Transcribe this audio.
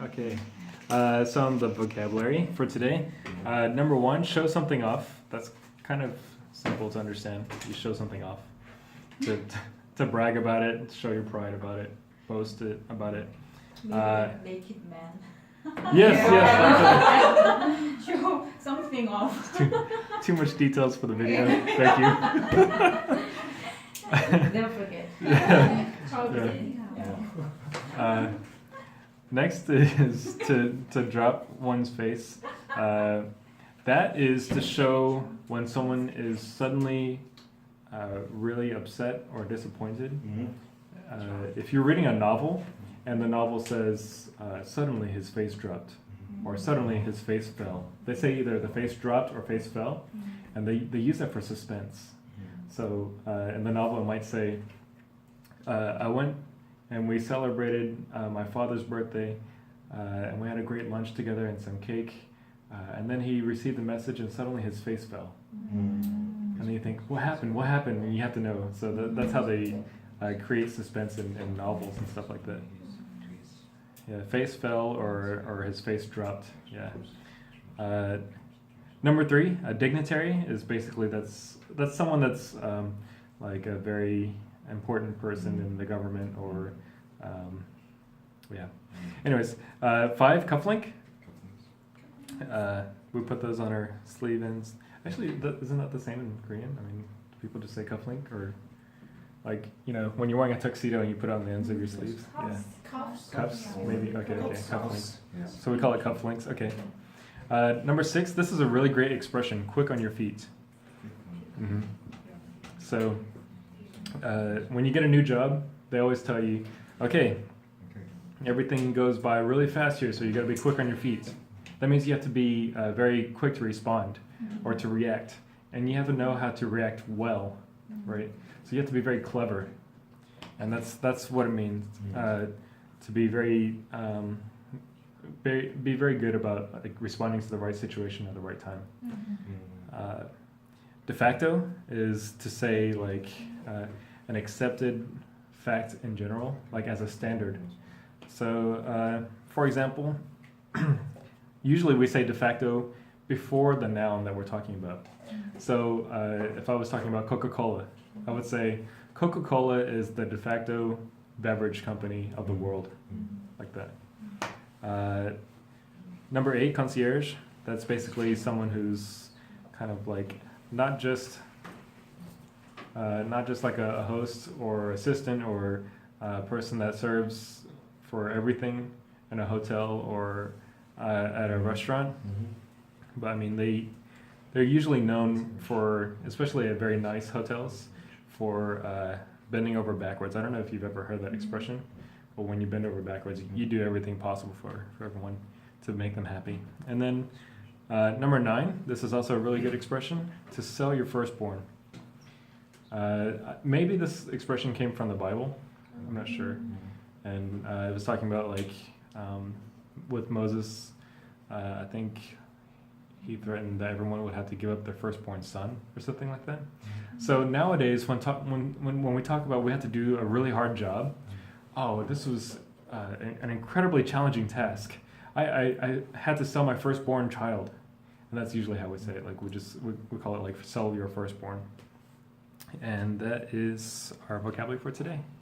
Okay. Some of the vocabulary for today. Number one, show something off. That's kind of simple to understand. You show something off. To brag about it, show your pride about it, boast it about it. Naked man. Yes. Show something off. Too much details for the video. Thank you. Don't forget. Next is to drop one's face. That is to show when someone is suddenly really upset or disappointed. If you're reading a novel and the novel says suddenly his face dropped or suddenly his face fell, they say either the face dropped or face fell, and they use that for suspense. So in the novel it might say, I went and we celebrated my father's birthday, and we had a great lunch together and some cake, and then he received the message and suddenly his face fell. And then you think, what happened? And you have to know. So that's how they create suspense in novels and stuff like that. Yeah, face fell or his face dropped. Yeah. Number three, a dignitary is basically that's someone that's like a very important person in the government or yeah. Anyways, 5, cufflink. We put those on our sleeve ends. Actually, isn't that the same in Korean? I mean, do people just say cufflink or like, you know, when you're wearing a tuxedo and you put it on the ends of your sleeves? Yeah. Cuffs, maybe. Okay, cufflinks. So we call it cufflinks. Okay. Number 6, this is a really great expression, quick on your feet. So when you get a new job, they always tell you, okay, everything goes by really fast here, so you got to be quick on your feet. That means you have to be very quick to respond or to react, and you have to know how to react well, right? So you have to be very clever, and that's what it means to be very good about like responding to the right situation at the right time. De facto is to say like an accepted fact in general, like as a standard. So, for example, usually we say de facto before the noun that we're talking about. So, if I was talking about Coca-Cola, I would say Coca-Cola is the de facto beverage company of the world, like that. Number 8, concierge. That's basically someone who's kind of like not just like a host or assistant or a person that serves for everything in a hotel or at a restaurant. But I mean, they're usually known for, especially at very nice hotels, for bending over backwards. I don't know if you've ever heard that expression, but when you bend over backwards, you do everything possible for everyone to make them happy. And then number 9, this is also a really good expression, to sell your firstborn. Maybe this expression came from the Bible, I'm not sure. And it was talking about like with Moses, I think he threatened that everyone would have to give up their firstborn son or something like that. So nowadays, when we talk about we have to do a really hard job, oh, this was an incredibly challenging task. I had to sell my firstborn child, and that's usually how we say it. Like we call it like sell your firstborn. And that is our vocabulary for today.